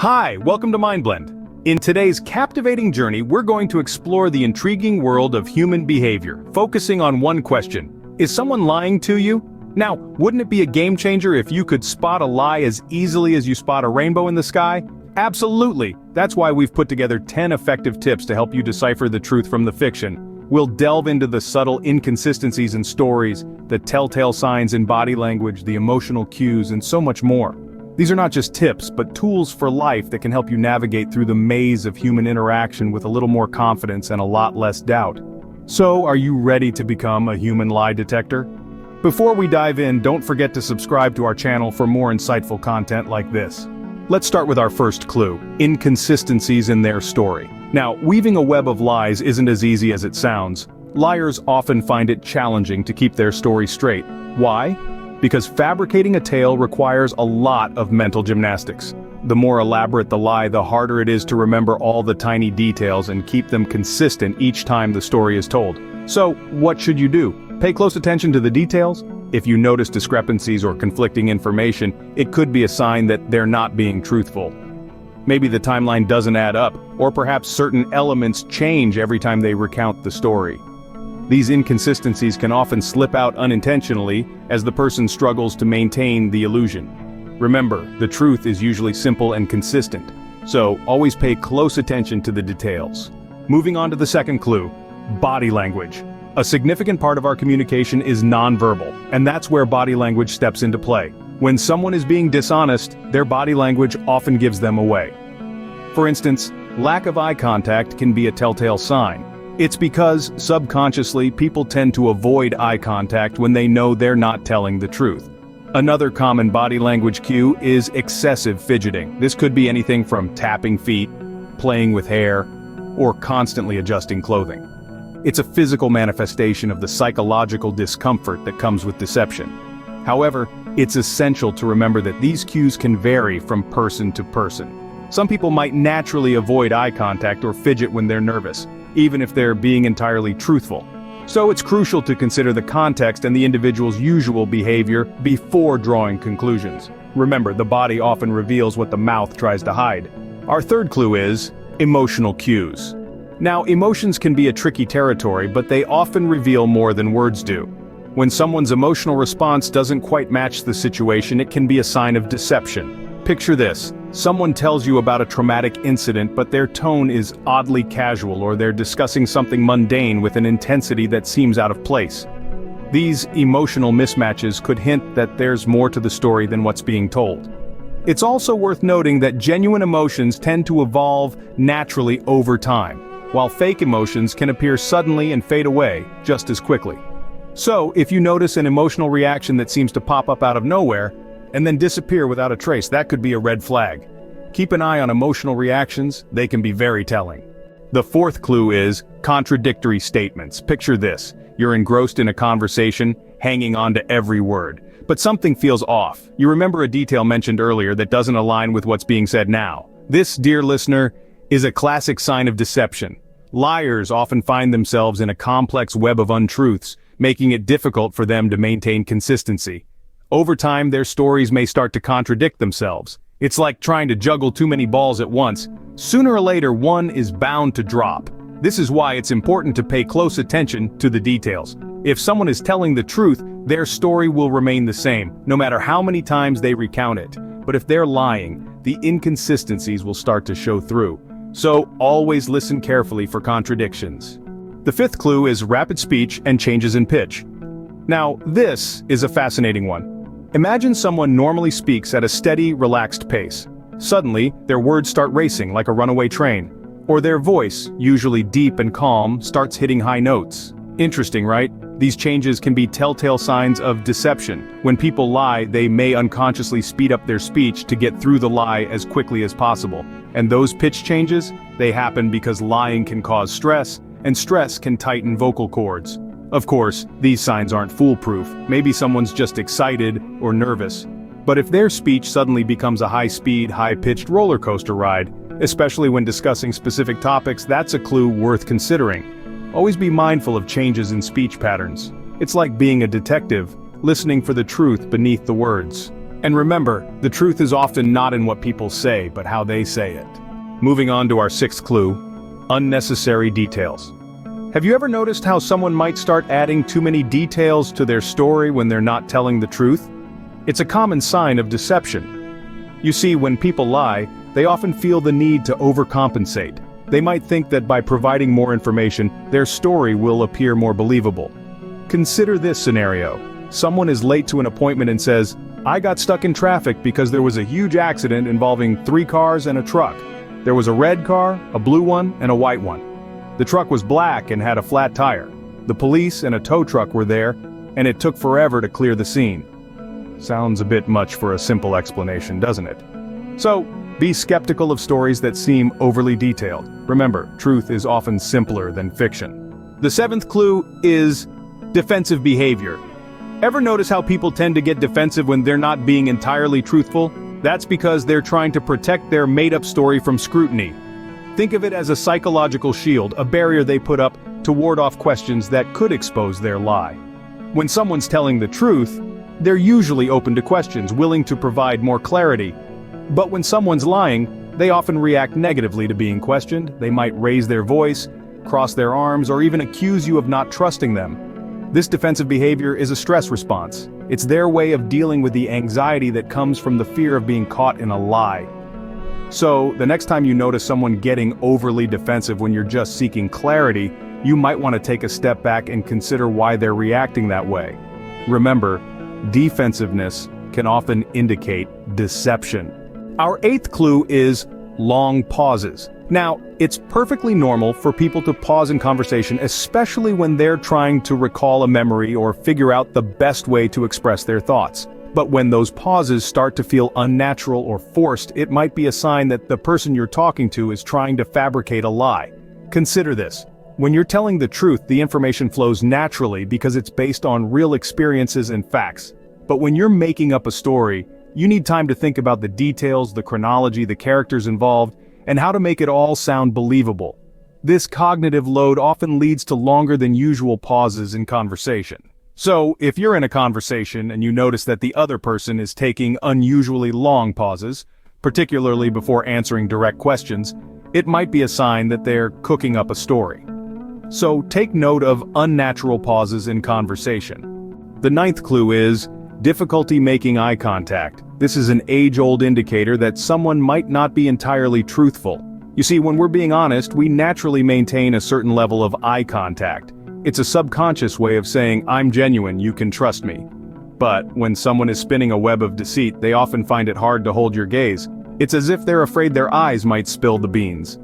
Hi, welcome to MindBlend. In today's captivating journey, we're going to explore the intriguing world of human behavior, focusing on one question. Is someone lying to you? Now, wouldn't it be a game changer if you could spot a lie as easily as you spot a rainbow in the sky? Absolutely! That's why we've put together 10 effective tips to help you decipher the truth from the fiction. We'll delve into the subtle inconsistencies in stories, the telltale signs in body language, the emotional cues, and so much more. These are not just tips, but tools for life that can help you navigate through the maze of human interaction with a little more confidence and a lot less doubt. So, are you ready to become a human lie detector? Before we dive in, don't forget to subscribe to our channel for more insightful content like this. Let's start with our first clue: inconsistencies in their story. Now, weaving a web of lies isn't as easy as it sounds. Liars often find it challenging to keep their story straight. Why? Because fabricating a tale requires a lot of mental gymnastics. The more elaborate the lie, the harder it is to remember all the tiny details and keep them consistent each time the story is told. So, what should you do? Pay close attention to the details. If you notice discrepancies or conflicting information, it could be a sign that they're not being truthful. Maybe the timeline doesn't add up, or perhaps certain elements change every time they recount the story. These inconsistencies can often slip out unintentionally as the person struggles to maintain the illusion. Remember, the truth is usually simple and consistent, so always pay close attention to the details. Moving on to the second clue: body language. A significant part of our communication is nonverbal, and that's where body language steps into play. When someone is being dishonest, their body language often gives them away. For instance, lack of eye contact can be a telltale sign. It's because, subconsciously, people tend to avoid eye contact when they know they're not telling the truth. Another common body language cue is excessive fidgeting. This could be anything from tapping feet, playing with hair, or constantly adjusting clothing. It's a physical manifestation of the psychological discomfort that comes with deception. However, it's essential to remember that these cues can vary from person to person. Some people might naturally avoid eye contact or fidget when they're nervous, even if they're being entirely truthful. So it's crucial to consider the context and the individual's usual behavior before drawing conclusions. Remember, the body often reveals what the mouth tries to hide. Our third clue is emotional cues. Now, emotions can be a tricky territory, but they often reveal more than words do. When someone's emotional response doesn't quite match the situation, it can be a sign of deception. Picture this: someone tells you about a traumatic incident, but their tone is oddly casual, or they're discussing something mundane with an intensity that seems out of place. These emotional mismatches could hint that there's more to the story than what's being told. It's also worth noting that genuine emotions tend to evolve naturally over time, while fake emotions can appear suddenly and fade away just as quickly. So, if you notice an emotional reaction that seems to pop up out of nowhere, and then disappear without a trace, that could be a red flag. Keep an eye on emotional reactions, they can be very telling. The fourth clue is contradictory statements. Picture this: you're engrossed in a conversation, hanging on to every word, but something feels off. You remember a detail mentioned earlier that doesn't align with what's being said now. This, dear listener, is a classic sign of deception. Liars often find themselves in a complex web of untruths, making it difficult for them to maintain consistency. Over time, their stories may start to contradict themselves. It's like trying to juggle too many balls at once. Sooner or later, one is bound to drop. This is why it's important to pay close attention to the details. If someone is telling the truth, their story will remain the same, no matter how many times they recount it. But if they're lying, the inconsistencies will start to show through. So, always listen carefully for contradictions. The fifth clue is rapid speech and changes in pitch. Now, this is a fascinating one. Imagine someone normally speaks at a steady, relaxed pace. Suddenly, their words start racing like a runaway train. Or their voice, usually deep and calm, starts hitting high notes. Interesting, right? These changes can be telltale signs of deception. When people lie, they may unconsciously speed up their speech to get through the lie as quickly as possible. And those pitch changes, they happen because lying can cause stress, and stress can tighten vocal cords. Of course, these signs aren't foolproof. Maybe someone's just excited or nervous. But if their speech suddenly becomes a high-speed, high-pitched roller coaster ride, especially when discussing specific topics, that's a clue worth considering. Always be mindful of changes in speech patterns. It's like being a detective, listening for the truth beneath the words. And remember, the truth is often not in what people say, but how they say it. Moving on to our sixth clue, unnecessary details. Have you ever noticed how someone might start adding too many details to their story when they're not telling the truth? It's a common sign of deception. You see, when people lie, they often feel the need to overcompensate. They might think that by providing more information, their story will appear more believable. Consider this scenario. Someone is late to an appointment and says, "I got stuck in traffic because there was a huge accident involving 3 cars and a truck. There was a red car, a blue one, and a white one. The truck was black and had a flat tire. The police and a tow truck were there, and it took forever to clear the scene." Sounds a bit much for a simple explanation, doesn't it? So, be skeptical of stories that seem overly detailed. Remember, truth is often simpler than fiction. The seventh clue is defensive behavior. Ever notice how people tend to get defensive when they're not being entirely truthful? That's because they're trying to protect their made-up story from scrutiny. Think of it as a psychological shield, a barrier they put up to ward off questions that could expose their lie. When someone's telling the truth, they're usually open to questions, willing to provide more clarity. But when someone's lying, they often react negatively to being questioned. They might raise their voice, cross their arms, or even accuse you of not trusting them. This defensive behavior is a stress response. It's their way of dealing with the anxiety that comes from the fear of being caught in a lie. So, the next time you notice someone getting overly defensive when you're just seeking clarity, you might want to take a step back and consider why they're reacting that way. Remember, defensiveness can often indicate deception. Our eighth clue is long pauses. Now, it's perfectly normal for people to pause in conversation, especially when they're trying to recall a memory or figure out the best way to express their thoughts. But when those pauses start to feel unnatural or forced, it might be a sign that the person you're talking to is trying to fabricate a lie. Consider this. When you're telling the truth, the information flows naturally because it's based on real experiences and facts. But when you're making up a story, you need time to think about the details, the chronology, the characters involved, and how to make it all sound believable. This cognitive load often leads to longer than usual pauses in conversation. So, if you're in a conversation and you notice that the other person is taking unusually long pauses, particularly before answering direct questions, it might be a sign that they're cooking up a story. So, take note of unnatural pauses in conversation. The ninth clue is difficulty making eye contact. This is an age-old indicator that someone might not be entirely truthful. You see, when we're being honest, we naturally maintain a certain level of eye contact. It's a subconscious way of saying, "I'm genuine, you can trust me." But when someone is spinning a web of deceit, they often find it hard to hold your gaze. It's as if they're afraid their eyes might spill the beans.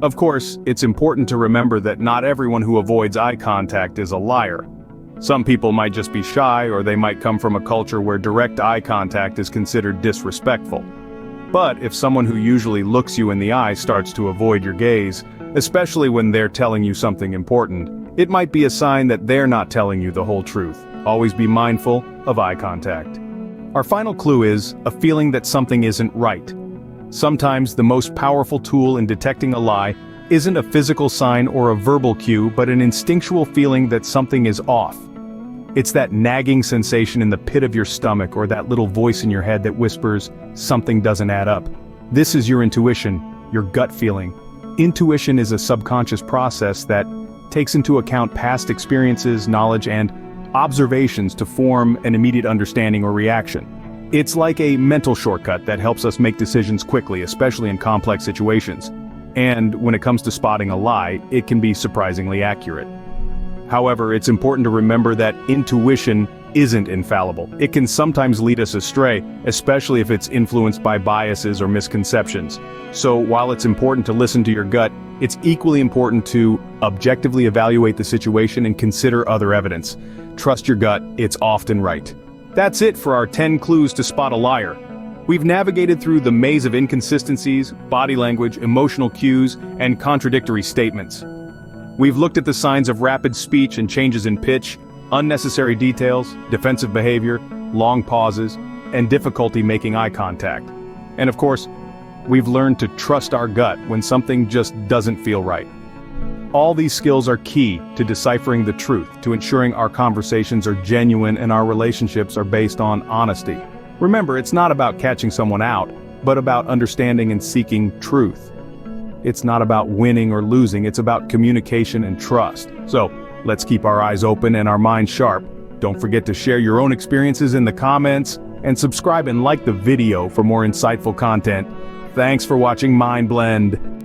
Of course, it's important to remember that not everyone who avoids eye contact is a liar. Some people might just be shy, or they might come from a culture where direct eye contact is considered disrespectful. But if someone who usually looks you in the eye starts to avoid your gaze, especially when they're telling you something important, it might be a sign that they're not telling you the whole truth. Always be mindful of eye contact. Our final clue is a feeling that something isn't right. Sometimes the most powerful tool in detecting a lie isn't a physical sign or a verbal cue, but an instinctual feeling that something is off. It's that nagging sensation in the pit of your stomach or that little voice in your head that whispers, something doesn't add up. This is your intuition, your gut feeling. Intuition is a subconscious process that takes into account past experiences, knowledge, and observations to form an immediate understanding or reaction. It's like a mental shortcut that helps us make decisions quickly, especially in complex situations. And when it comes to spotting a lie, it can be surprisingly accurate. However, it's important to remember that intuition isn't infallible. It can sometimes lead us astray, especially if it's influenced by biases or misconceptions. So while it's important to listen to your gut, it's equally important to objectively evaluate the situation and consider other evidence. Trust your gut, it's often right. That's it for our 10 clues to spot a liar. We've navigated through the maze of inconsistencies, body language, emotional cues, and contradictory statements. We've looked at the signs of rapid speech and changes in pitch, unnecessary details, defensive behavior, long pauses, and difficulty making eye contact. And of course, we've learned to trust our gut when something just doesn't feel right. All these skills are key to deciphering the truth, to ensuring our conversations are genuine and our relationships are based on honesty. Remember, it's not about catching someone out, but about understanding and seeking truth. It's not about winning or losing, it's about communication and trust. So, let's keep our eyes open and our minds sharp. Don't forget to share your own experiences in the comments, and subscribe and like the video for more insightful content. Thanks for watching MindBlend.